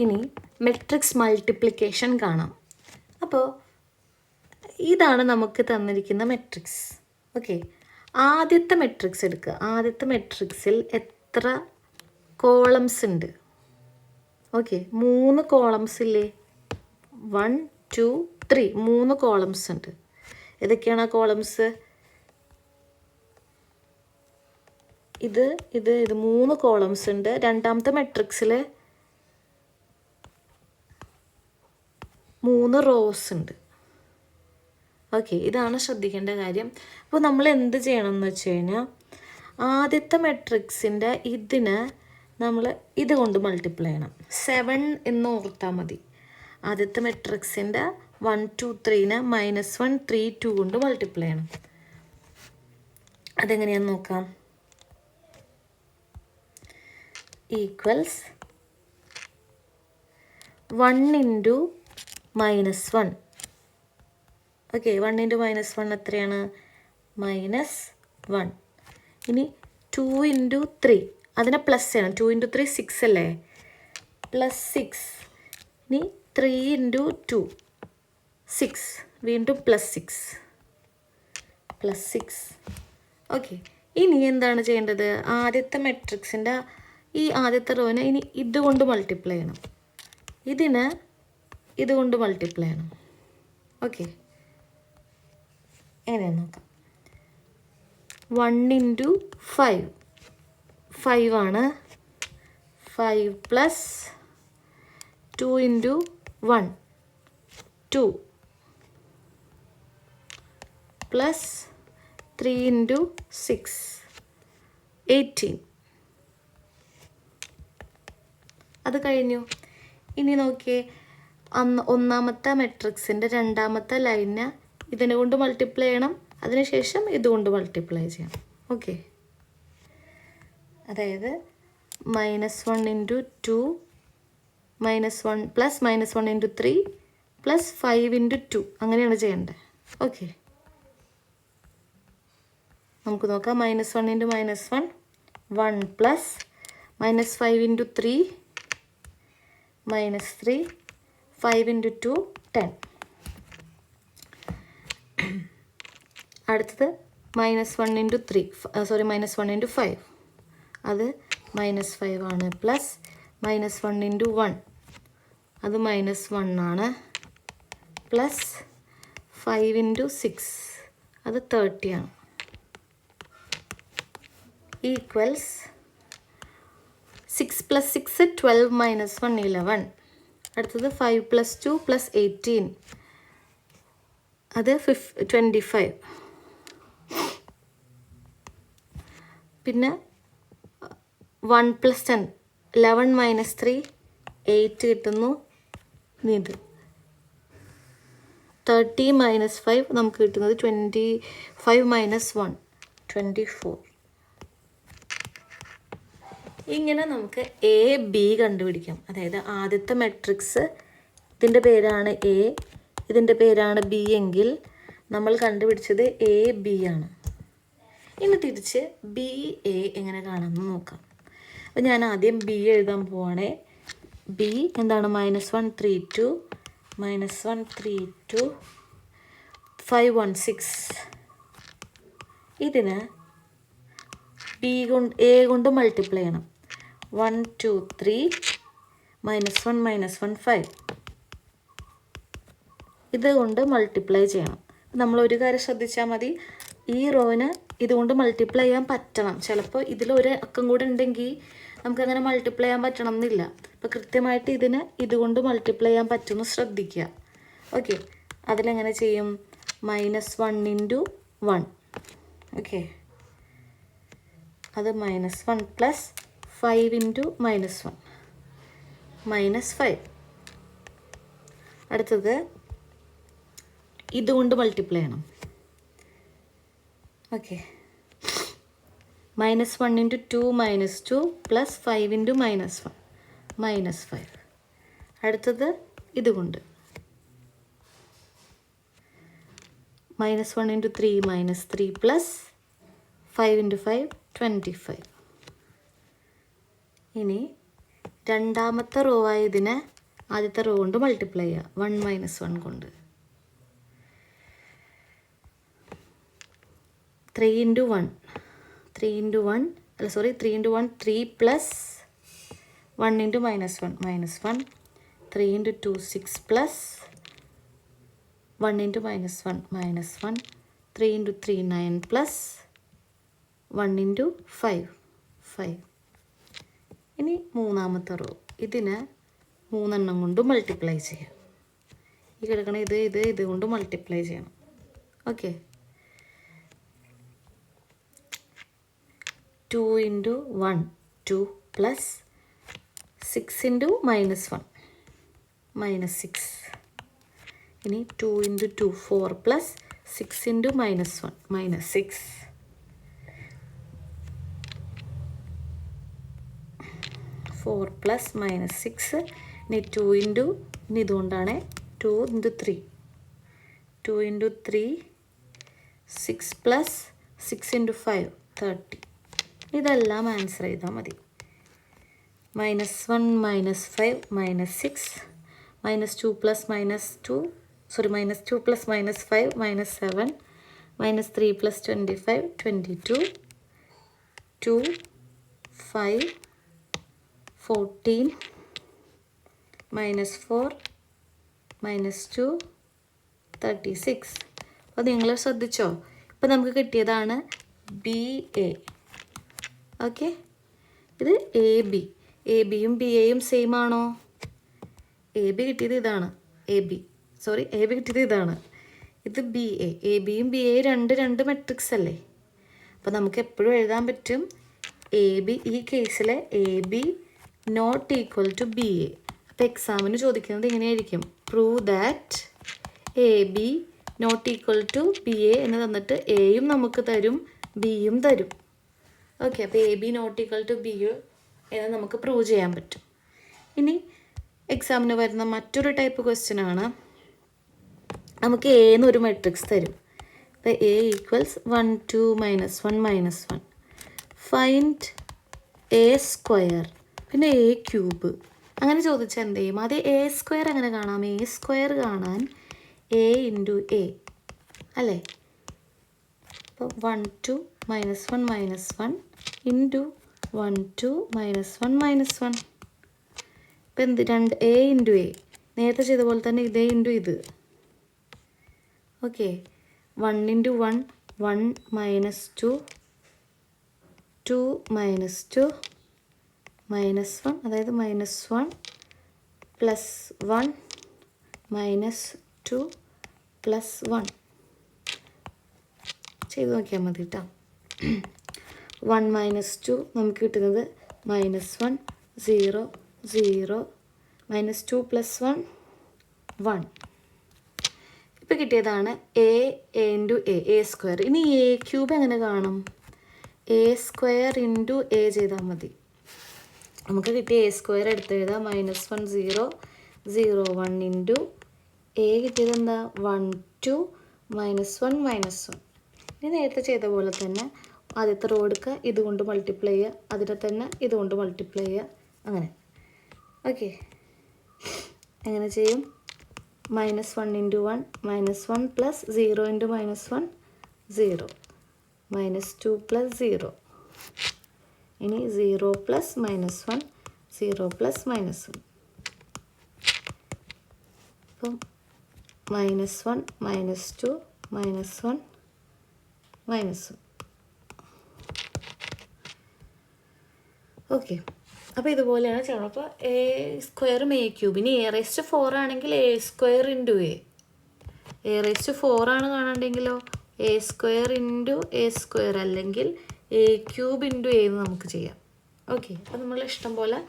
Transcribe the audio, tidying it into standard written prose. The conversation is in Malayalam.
ഇനി മെട്രിക്സ് മൾട്ടിപ്ലിക്കേഷൻ കാണാം. അപ്പോൾ ഇതാണ് നമുക്ക് തന്നിരിക്കുന്ന മെട്രിക്സ്. ഓക്കെ, ആദ്യത്തെ മെട്രിക്സ് എടുക്കുക. ആദ്യത്തെ മെട്രിക്സിൽ എത്ര കോളംസ് ഉണ്ട്? ഓക്കെ, 3 കോളംസ് ഇല്ലേ? 1 2 3 3 കോളംസ് ഉണ്ട്. ഏതൊക്കെയാണ് ആ കോളംസ്? ഇത് 3 കോളംസ് ഉണ്ട്. രണ്ടാമത്തെ മെട്രിക്സിൽ 3 റോസ് ഉണ്ട്. ഓക്കെ, ഇതാണ് ശ്രദ്ധിക്കേണ്ട കാര്യം. അപ്പോൾ നമ്മൾ എന്ത് ചെയ്യണം എന്ന് വെച്ച് കഴിഞ്ഞാൽ, ആദ്യത്തെ മെട്രിക്സിൻ്റെ ഇതിന് നമ്മൾ ഇത് കൊണ്ട് മൾട്ടിപ്ലൈ ചെയ്യണം. 7 എന്ന് ഓർത്താൽ മതി. ആദ്യത്തെ മെട്രിക്സിൻ്റെ 1 2 3നെ -1 3 2 കൊണ്ട് മൾട്ടിപ്ലൈ ചെയ്യണം. അതെങ്ങനെയാണെന്ന് നോക്കാം. Equals 1 into -1. ഓക്കെ, 1 ഇൻറ്റു -1 എത്രയാണ്? -1. ഇനി 2 ഇൻറ്റു 3, അതിനെ പ്ലസ് ചെയ്യണം. 2 ഇൻറ്റു 3 6 അല്ലേ? +6. ഇനി 3 ഇൻറ്റു 2 6, വീണ്ടും +6. ഓക്കെ, ഇനി എന്താണ് ചെയ്യേണ്ടത്? ആദ്യത്തെ മെട്രിക്സിൻ്റെ ഈ ആദ്യത്തെ റോനെ ഇനി ഇതുകൊണ്ട് മൾട്ടിപ്ലൈ ചെയ്യണം. ഇതിന് ഇതുകൊണ്ട് മൾട്ടിപ്ലൈ ചെയ്യണം. ഓക്കെ, എങ്ങനെയാണെന്ന് നോക്കാം. 1 ഇൻറ്റു 5 5 ആണ്. 5 പ്ലസ് 2 ഇൻറ്റു 1 2 പ്ലസ് 3 ഇൻറ്റു 6 18. അത് കഴിഞ്ഞു. ഇനി നോക്കിയേ, ഒന്നാമത്തെ മെട്രിക്സിൻ്റെ രണ്ടാമത്തെ ലൈനിനെ ഇതിനെ കൊണ്ട് മൾട്ടിപ്ലൈ ചെയ്യണം. അതിനുശേഷം ഇതുകൊണ്ട് മൾട്ടിപ്ലൈ ചെയ്യണം. ഓക്കെ, അതായത് -1 into 2 -1 plus -1 into 3 plus 5 into 2, അങ്ങനെയാണ് ചെയ്യേണ്ടത്. ഓക്കെ, നമുക്ക് നോക്കാം. -1 ഇൻറ്റു -1 1 പ്ലസ് -5 ഇൻറ്റു 3 -3 5 ഇൻറ്റു 2 10. അടുത്തത് -1 ഇൻറ്റു 3 -1 ഇൻറ്റു 5, അത് -5 ആണ്. പ്ലസ് -1 ഇൻറ്റു 1, അത് -1 ആണ്. പ്ലസ് 5 ഇൻറ്റു 6, അത് 30 ആണ്. Equals 6 plus 6 12 -1 11. അടുത്തത് 5 പ്ലസ് 2 പ്ലസ് 18, അത് 25. പിന്നെ 1 പ്ലസ് 10 11 മൈനസ് 3 8 കിട്ടുന്നു. ഇത് 30 മൈനസ് 5 നമുക്ക് കിട്ടുന്നത് 25 മൈനസ് 1 24. ഇങ്ങനെ നമുക്ക് എ ബി കണ്ടുപിടിക്കാം. അതായത് ആദ്യത്തെ മെട്രിക്സ് ഇതിൻ്റെ പേരാണ് എ, ഇതിൻ്റെ പേരാണ് ബി എങ്കിൽ നമ്മൾ കണ്ടുപിടിച്ചത് എ ബി ആണ്. ഇനി തിരിച്ച് ബി എ എങ്ങനെ കാണാമെന്ന് നോക്കാം. അപ്പോൾ ഞാൻ ആദ്യം ബി എഴുതാൻ പോവാണേ. ബി എന്താണ്? -1 3 2 -1 3 2 5 1 6. ഇതിന് ബി കൊണ്ട് എ കൊണ്ട് മൾട്ടിപ്ലൈ ചെയ്യണം. 1 2 3 -1 -1 5. ഇതുകൊണ്ട് മൾട്ടിപ്ലൈ ചെയ്യണം. നമ്മളൊരു കാര്യം ശ്രദ്ധിച്ചാൽ മതി, ഈ റോന് ഇതുകൊണ്ട് മൾട്ടിപ്ലൈ ചെയ്യാൻ പറ്റണം. ചിലപ്പോൾ ഇതിലൊരു അക്കം കൂടെ ഉണ്ടെങ്കിൽ നമുക്കങ്ങനെ മൾട്ടിപ്ലൈ ചെയ്യാൻ പറ്റണം എന്നില്ല. അപ്പോൾ കൃത്യമായിട്ട് ഇതിന് ഇതുകൊണ്ട് മൾട്ടിപ്ലൈ ചെയ്യാൻ പറ്റുമെന്ന് ശ്രദ്ധിക്കുക. ഓക്കെ, അതിലെങ്ങനെ ചെയ്യും? -1 ഇൻറ്റു 1. ഓക്കെ, അത് -1 പ്ലസ് 5 ഇൻറ്റു -1 -5. അടുത്തത് ഇതുകൊണ്ട് മൾട്ടിപ്ലൈ ചെയ്യണം. Okay, -1 into 2 -2 plus 5 into -1 -5. അടുത്തത് ഇതുകൊണ്ട് -1 ഇൻറ്റു 3 -3 പ്ലസ് 5 ഇൻറ്റു 5 25. ഇനി രണ്ടാമത്തെ റോ ആയതിനെ ആദ്യത്തെ റോ കൊണ്ട് മൾട്ടിപ്ലൈ ചെയ്യുക, 1 - 1 കൊണ്ട്. 3 × 1 3 × 1 3 × 1 3 + 1 × -1 -1. 3 × 2 6 + 1 × -1 -1. 3 × 3 9 + 1 × 5 5. ഇനി മൂന്നാമത്തെ റോ, ഇതിനെ 3 എണ്ണം കൊണ്ട് മൾട്ടിപ്ലൈ ചെയ്യാം. ഈ കിടക്കണ ഇത് കൊണ്ട് മൾട്ടിപ്ലൈ ചെയ്യണം. ഓക്കെ. 2 × 1 2 + 6 × -1 -6. ഇനി 2 × 2 4 + 6 × -1 -6. 4 + -6. ഇനി 2 × ഇനി ഇതുകൊണ്ടാണ് 2 × 3 2 × 3 6 + 6 × 5 30. ഇതെല്ലാം ആൻസർ ചെയ്താൽ മതി. -1 - 5 -6 -2 + -2 -2 + -5 -7 -3 + 25 22 2 5 14 -4 -2 36. അപ്പോൾ നിങ്ങൾ ശ്രദ്ധിച്ചോ? ഇപ്പം നമുക്ക് കിട്ടിയതാണ് BA. ഓക്കെ, ഇത് AB. ABയും BAയും സെയിം ആണോ? AB കിട്ടിയത് ഇതാണ്, AB കിട്ടിയത് ഇതാണ്, ഇത് BA. ABയും BAയും രണ്ട് മെട്രിക്സ് അല്ലേ? അപ്പോൾ നമുക്ക് എപ്പോഴും എഴുതാൻ പറ്റും AB. ഈ കേസിൽ AB ≠ BA. അപ്പോൾ എക്സാമിന് ചോദിക്കുന്നത് ഇങ്ങനെയായിരിക്കും, പ്രൂവ് ദാറ്റ് AB ≠ BA എന്ന് തന്നിട്ട് എയും നമുക്ക് തരും, ബിയും തരും. ഓക്കെ, അപ്പോൾ AB ≠ BA എന്ന് നമുക്ക് പ്രൂവ് ചെയ്യാൻ പറ്റും. ഇനി എക്സാമിന് വരുന്ന മറ്റൊരു ടൈപ്പ് ക്വസ്റ്റ്യൻ ആണ്, നമുക്ക് A എന്നൊരു മെട്രിക്സ് തരും. അപ്പോൾ A = 1 2 -1 -1. ഫൈൻഡ് A² പിന്നെ A³ അങ്ങനെ ചോദിച്ചാൽ എന്ത് ചെയ്യും? ആദ്യം A² എങ്ങനെ കാണാം? A² കാണാൻ A × A അല്ലേ? അപ്പോൾ 1 2 -1 -1 × 1 2 -1 -1. ഇപ്പം എന്ത്? A × A നേരത്തെ ചെയ്ത പോലെ തന്നെ ഇതേ × ഇത്. ഓക്കെ, 1 × 1 1 -2 2 -2 -1, അതായത് -1 + 1 -2 + 1 ചെയ്ത് നോക്കിയാൽ മതി കേട്ടോ. 1 -2 നമുക്ക് കിട്ടുന്നത് -1 0 0 -2 + 1 1. ഇപ്പോൾ കിട്ടിയതാണ് A × A² ഇനി A³ എങ്ങനെ കാണും? A² × A ചെയ്താൽ മതി. നമുക്ക് കിട്ടിയ A² എടുത്ത് എഴുതാം, -1 0 0 1 × A കിട്ടിയത് എന്താ? 1 2 -1 -1. ഇനി നേരത്തെ ചെയ്ത പോലെ തന്നെ ആദ്യത്തെ റോ എടുക്കുക, ഇതുകൊണ്ട് മൾട്ടിപ്ലൈ ചെയ്യുക, അതിനെ തന്നെ ഇതുകൊണ്ട് മൾട്ടിപ്ലൈ ചെയ്യുക, അങ്ങനെ. ഓക്കെ, എങ്ങനെ ചെയ്യും? -1 × 1 -1 + 0 × -1 0 -2 + 0. ഇനി 0 + -1 0 + -1. അപ്പം -1 -2 -1 -1. ഓക്കെ, അപ്പോൾ ഇതുപോലെയാണ് ചെയ്യണം. അപ്പോൾ A² A³ ഇനി A⁴ ആണെങ്കിൽ A² × A. A⁴ ആണ് കാണണ്ടെങ്കിലോ A² × A² അല്ലെങ്കിൽ A³ × A എന്ന് നമുക്ക് ചെയ്യാം. ഓക്കെ, അപ്പോൾ നമ്മൾ ഇഷ്ടം പോലെ